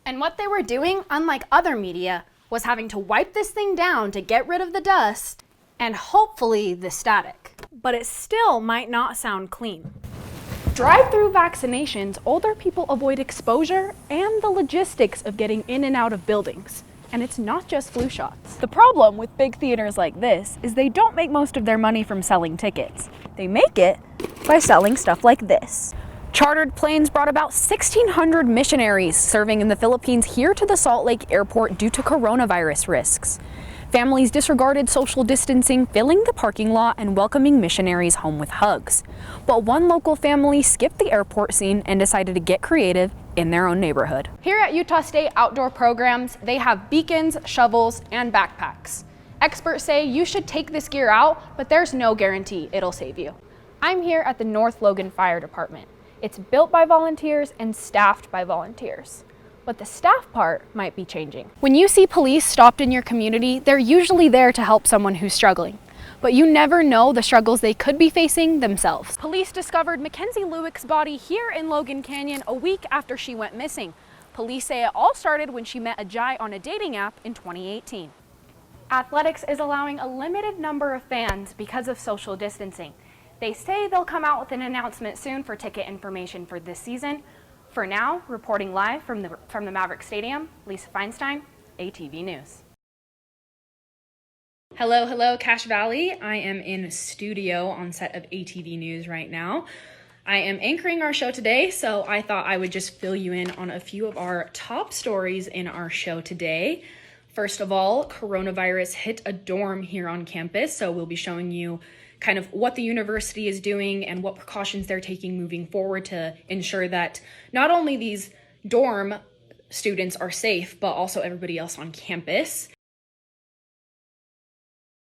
And what they were doing, unlike other media, was having to wipe this thing down to get rid of the dust and hopefully the static. But it still might not sound clean. Drive-through vaccinations, older people avoid exposure and the logistics of getting in and out of buildings. And it's not just flu shots. The problem with big theaters like this is they don't make most of their money from selling tickets. They make it by selling stuff like this. Chartered planes brought about 1,600 missionaries serving in the Philippines here to the Salt Lake Airport due to coronavirus risks. Families disregarded social distancing, filling the parking lot and welcoming missionaries home with hugs. But one local family skipped the airport scene and decided to get creative in their own neighborhood. Here at Utah State Outdoor Programs, they have beacons, shovels, and backpacks. Experts say you should take this gear out, but there's no guarantee it'll save you. I'm here at the North Logan Fire Department. It's built by volunteers and staffed by volunteers. But the staff part might be changing. When you see police stopped in your community, they're usually there to help someone who's struggling. But you never know the struggles they could be facing themselves. Police discovered Mackenzie Lewick's body here in Logan Canyon a week after she went missing. Police say it all started when she met a guy on a dating app in 2018. Athletics is allowing a limited number of fans because of social distancing. They say they'll come out with an announcement soon for ticket information for this season. For now, reporting live from the Maverick Stadium, Lesya Feinstein, ATV News. Hello, Cache Valley. I am in studio on set of ATV News right now. I am anchoring our show today, so I thought I would just fill you in on a few of our top stories in our show today. First of all, coronavirus hit a dorm here on campus, so we'll be showing you kind of what the university is doing and what precautions they're taking moving forward to ensure that not only these dorm students are safe, but also everybody else on campus.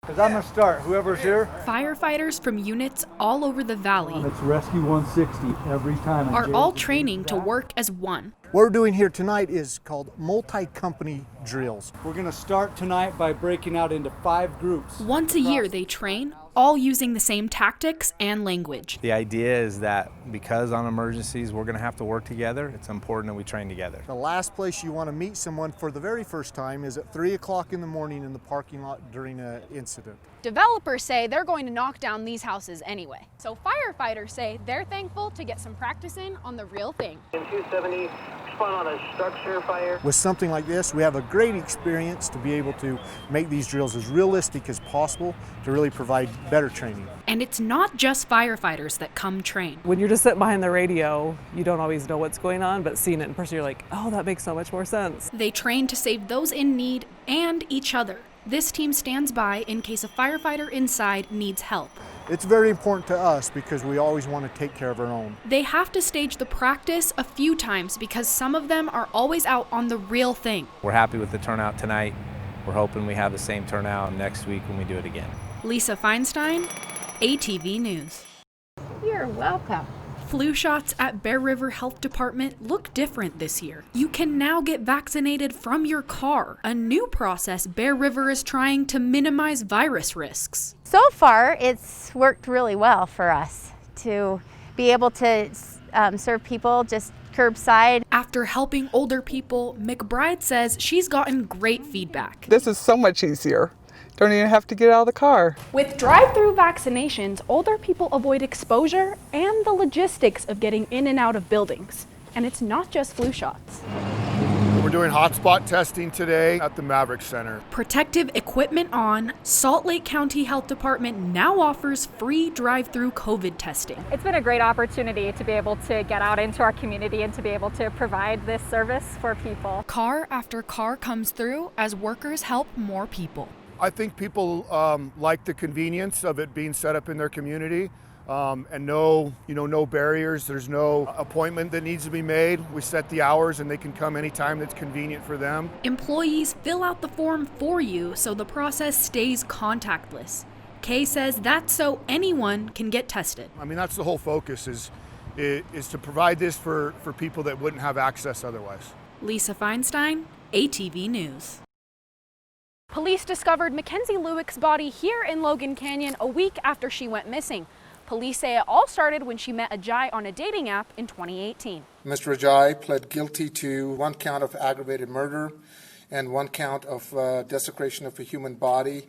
Because I'm going to start, whoever's here. Firefighters from units all over the valley It's Rescue 160 every time. are all training to work as one. What we're doing here tonight is called multi-company drills. We're going to start tonight by breaking out into 5 groups. Once a year they train, all using the same tactics and language. The idea is that because on emergencies we're going to have to work together, it's important that we train together. The last place you want to meet someone for the very first time is at 3 o'clock in the morning in the parking lot during an incident. Developers say they're going to knock down these houses anyway. So firefighters say they're thankful to get some practice in on the real thing. In 270, spun on a structure fire. With something like this, we have a great experience to be able to make these drills as realistic as possible to really provide better training. And it's not just firefighters that come train. When you're just sitting behind the radio, you don't always know what's going on, but seeing it in person, you're like, oh, that makes so much more sense. They train to save those in need and each other. This team stands by in case a firefighter inside needs help. It's very important to us because we always want to take care of our own. They have to stage the practice a few times because some of them are always out on the real thing. We're happy with the turnout tonight. We're hoping we have the same turnout next week when we do it again. Lesya Feinstein, ATV News. You're welcome. Flu shots at Bear River Health Department look different this year. You can now get vaccinated from your car, a new process Bear River is trying to minimize virus risks. So far, it's worked really well for us to be able to serve people just curbside. After helping older people, McBride says she's gotten great feedback. This is so much easier. Don't even have to get out of the car. With drive-through vaccinations, older people avoid exposure and the logistics of getting in and out of buildings. And it's not just flu shots. We're doing hotspot testing today at the Maverick Center. Protective equipment on, Salt Lake County Health Department now offers free drive-through COVID testing. It's been a great opportunity to be able to get out into our community and to be able to provide this service for people. Car after car comes through as workers help more people. I think people like the convenience of it being set up in their community and no barriers. There's no appointment that needs to be made. We set the hours and they can come anytime that's convenient for them. Employees fill out the form for you so the process stays contactless. Kay says that's so anyone can get tested. I mean, that's the whole focus is to provide this for people that wouldn't have access otherwise. Lesya Feinstein, ATV News. Police discovered Mackenzie Lewick's body here in Logan Canyon a week after she went missing. Police say it all started when she met Ajay on a dating app in 2018. Mr. Ajay pled guilty to 1 count of aggravated murder and 1 count of desecration of a human body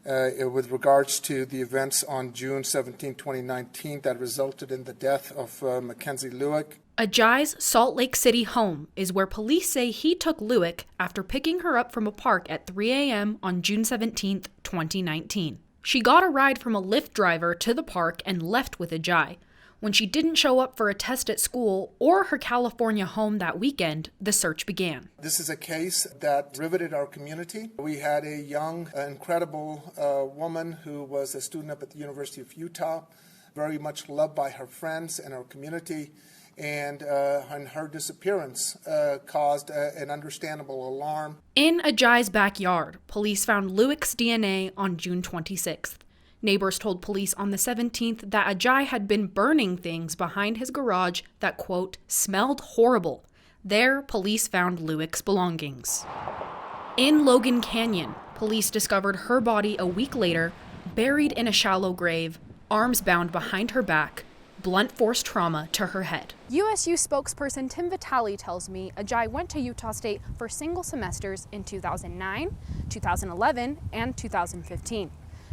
with regards to the events on June 17, 2019 that resulted in the death of Mackenzie Lewick. Ajay's Salt Lake City home is where police say he took Lewick after picking her up from a park at 3 a.m. on June 17, 2019. She got a ride from a Lyft driver to the park and left with Ajay. When she didn't show up for a test at school or her California home that weekend, the search began. This is a case that riveted our community. We had a young, incredible woman who was a student up at the University of Utah, very much loved by her friends and our community, and her disappearance caused an understandable alarm. In Ajay's backyard, police found Lewick's DNA on June 26th. Neighbors told police on the 17th that Ajay had been burning things behind his garage that, quote, smelled horrible. There, police found Lewick's belongings. In Logan Canyon, police discovered her body a week later, buried in a shallow grave, arms bound behind her back, blunt force trauma to her head. USU spokesperson Tim Vitale tells me Ajay went to Utah State for single semesters in 2009, 2011, and 2015.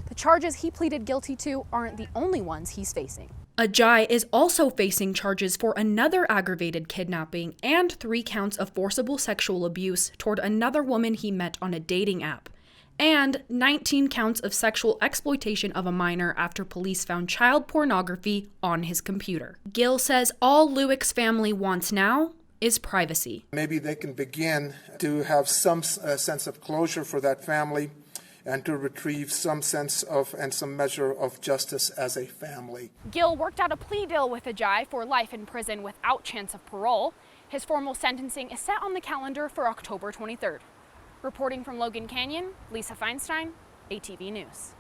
The charges he pleaded guilty to aren't the only ones he's facing. Ajay is also facing charges for another aggravated kidnapping and 3 counts of forcible sexual abuse toward another woman he met on a dating app, and 19 counts of sexual exploitation of a minor after police found child pornography on his computer. Gill says all Lewick's family wants now is privacy. Maybe they can begin to have some sense of closure for that family and to retrieve some sense of and some measure of justice as a family. Gill worked out a plea deal with Ajay for life in prison without chance of parole. His formal sentencing is set on the calendar for October 23rd. Reporting from Logan Canyon, Lesya Feinstein, ATV News.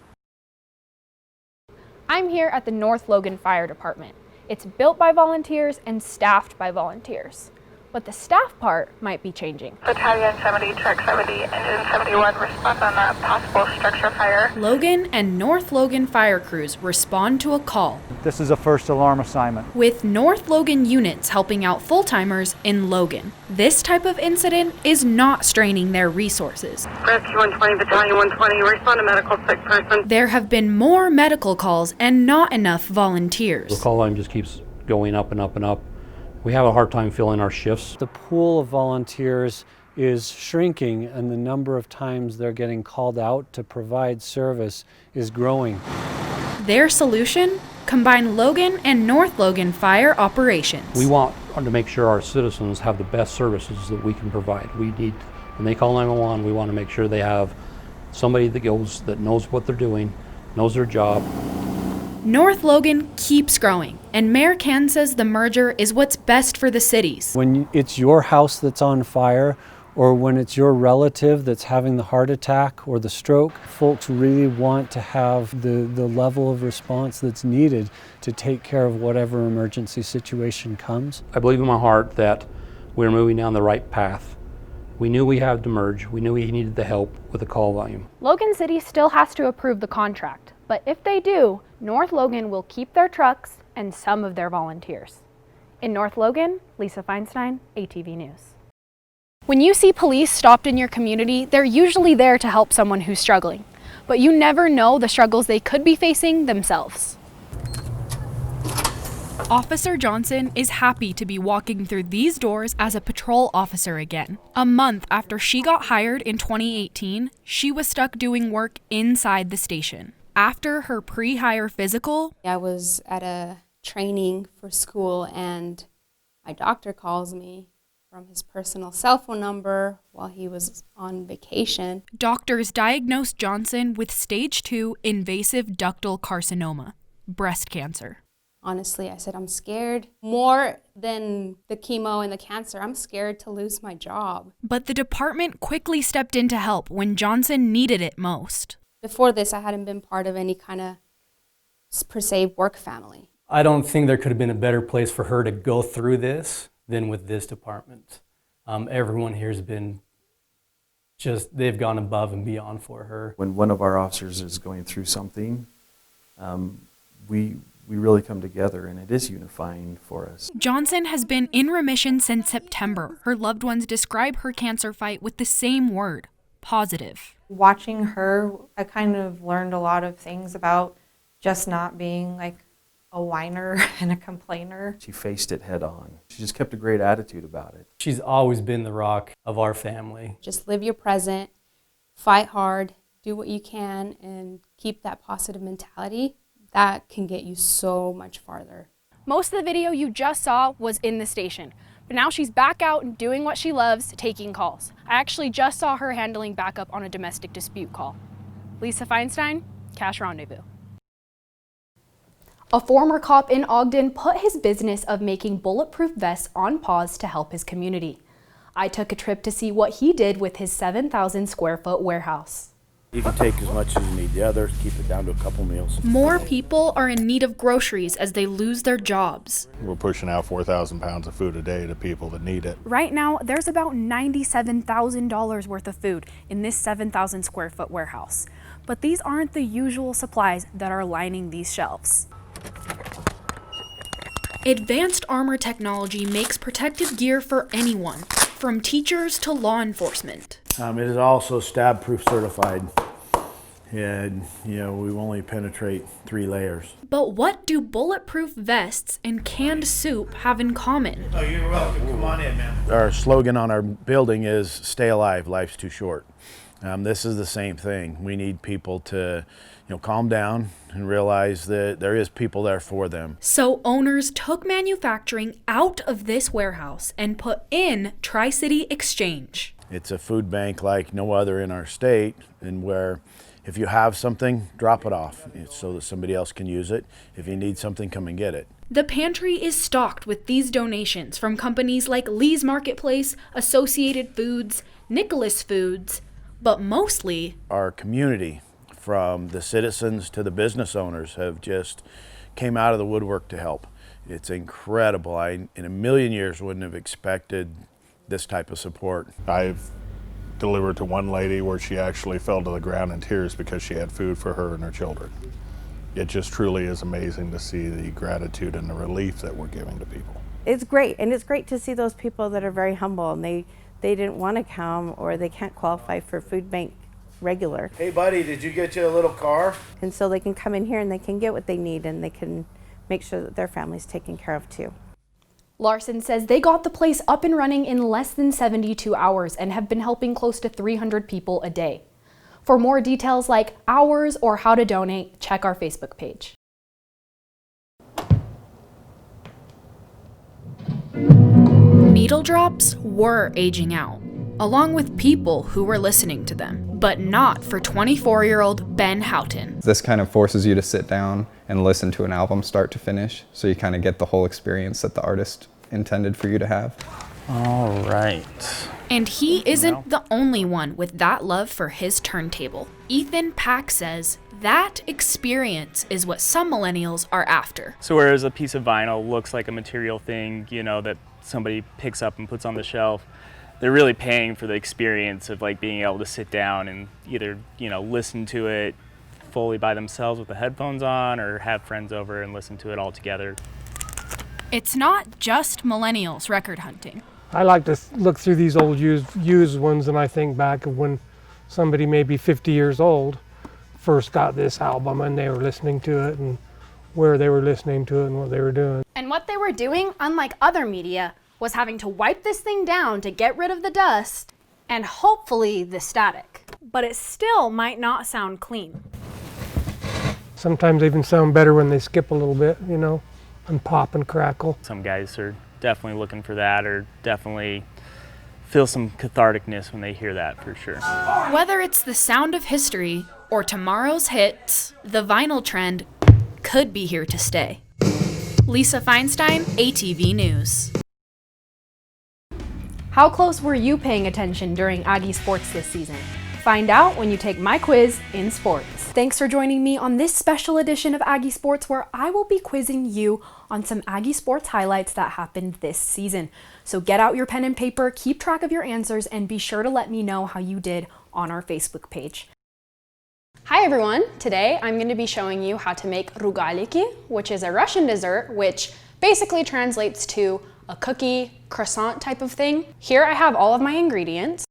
I'm here at the North Logan Fire Department. It's built by volunteers and staffed by volunteers. But the staff part might be changing. Battalion 70, Truck 70, Engine 71 respond on a possible structure fire. Logan and North Logan fire crews respond to a call, This is a first alarm assignment. with North Logan units helping out full-timers in Logan. This type of incident is not straining their resources. Rescue 120, Battalion 120, respond to medical sick person. There have been more medical calls and not enough volunteers. The call line just keeps going up and up and up. We have a hard time filling our shifts. The pool of volunteers is shrinking, and the number of times they're getting called out to provide service is growing. Their solution? Combine Logan and North Logan fire operations. We want to make sure our citizens have the best services that we can provide. We need, when they call 911, we want to make sure they have somebody that knows what they're doing, knows their job. North Logan keeps growing, and Mayor Can says the merger is what's best for the cities. When it's your house that's on fire, or when it's your relative that's having the heart attack or the stroke, folks really want to have the level of response that's needed to take care of whatever emergency situation comes. I believe in my heart that we're moving down the right path. We knew we had to merge. We knew we needed the help with the call volume. Logan City still has to approve the contract, but if they do, North Logan will keep their trucks and some of their volunteers. In North Logan, Lesya Feinstein, ATV News. When you see police stopped in your community, they're usually there to help someone who's struggling, but you never know the struggles they could be facing themselves. Officer Johnson is happy to be walking through these doors as a patrol officer again. A month after she got hired in 2018, she was stuck doing work inside the station. After her pre-hire physical, I was at a training for school and my doctor calls me from his personal cell phone number while he was on vacation. Doctors diagnosed Johnson with stage 2 invasive ductal carcinoma, breast cancer. Honestly, I said, I'm scared more than the chemo and the cancer. I'm scared to lose my job. But the department quickly stepped in to help when Johnson needed it most. Before this, I hadn't been part of any kind of, per se, work family. I don't think there could have been a better place for her to go through this than with this department. Everyone here has been they've gone above and beyond for her. When one of our officers is going through something, we we really come together, and it is unifying for us. Johnson has been in remission since September. Her loved ones describe her cancer fight with the same word, positive. Watching her, I kind of learned a lot of things about just not being like a whiner and a complainer. She faced it head on. She just kept a great attitude about it. She's always been the rock of our family. Just live your present, fight hard, do what you can, and keep that positive mentality. That can get you so much farther. Most of the video you just saw was in the station, but now she's back out and doing what she loves, taking calls. I actually just saw her handling backup on a domestic dispute call. Lesya Feinstein, Cash Rendezvous. A former cop in Ogden put his business of making bulletproof vests on pause to help his community. I took a trip to see what he did with his 7,000 square foot warehouse. You can take as much as you need. The others, keep it down to a couple meals. More people are in need of groceries as they lose their jobs. We're pushing out 4,000 pounds of food a day to people that need it. Right now, there's about $97,000 worth of food in this 7,000 square foot warehouse. But these aren't the usual supplies that are lining these shelves. Advanced armor technology makes protective gear for anyone, from teachers to law enforcement. It is also stab-proof certified. And, we only penetrate 3 layers. But what do bulletproof vests and canned soup have in common? Oh, you're welcome. Come on in, man. Our slogan on our building is, stay alive, life's too short. This is the same thing. We need people to, calm down and realize that there is people there for them. So owners took manufacturing out of this warehouse and put in Tri-City Exchange. It's a food bank like no other in our state, and where if you have something, drop it off so that somebody else can use it. If you need something, come and get it. The pantry is stocked with these donations from companies like Lee's Marketplace, Associated Foods, Nicholas Foods, but mostly our community, from the citizens to the business owners, have just came out of the woodwork to help. It's incredible. I, in a million years, wouldn't have expected this type of support. I've delivered to one lady where she actually fell to the ground in tears because she had food for her and her children. It just truly is amazing to see the gratitude and the relief that we're giving to people. It's great, and it's great to see those people that are very humble and they didn't want to come or they can't qualify for food bank regular. Hey buddy, did you get you a little car? And so they can come in here and they can get what they need and they can make sure that their family's taken care of too. Larson says they got the place up and running in less than 72 hours and have been helping close to 300 people a day. For more details like hours or how to donate, check our Facebook page. Needle drops were aging out, along with people who were listening to them, but not for 24-year-old Ben Houghton. This kind of forces you to sit down and listen to an album start to finish, so you kind of get the whole experience that the artist intended for you to have. All right. And he isn't the only one with that love for his turntable. Ethan Pack says that experience is what some millennials are after. So whereas a piece of vinyl looks like a material thing, that somebody picks up and puts on the shelf, they're really paying for the experience of being able to sit down and either, listen to it fully by themselves with the headphones on or have friends over and listen to it all together. It's not just millennials record hunting. I like to look through these old used ones and I think back of when somebody maybe 50 years old first got this album and they were listening to it and where they were listening to it and what they were doing. And what they were doing, unlike other media, was having to wipe this thing down to get rid of the dust and hopefully the static. But it still might not sound clean. Sometimes they even sound better when they skip a little bit, and pop and crackle. Some guys are definitely looking for that or definitely feel some catharticness when they hear that for sure. Whether it's the sound of history or tomorrow's hits, the vinyl trend could be here to stay. Lesya Feinstein, ATV News. How close were you paying attention during Aggie sports this season? Find out when you take my quiz in sports. Thanks for joining me on this special edition of Aggie Sports, where I will be quizzing you on some Aggie sports highlights that happened this season. So get out your pen and paper, keep track of your answers, and be sure to let me know how you did on our Facebook page. Hi everyone! Today I'm going to be showing you how to make rugaliki, which is a Russian dessert, which basically translates to a cookie, croissant type of thing. Here I have all of my ingredients.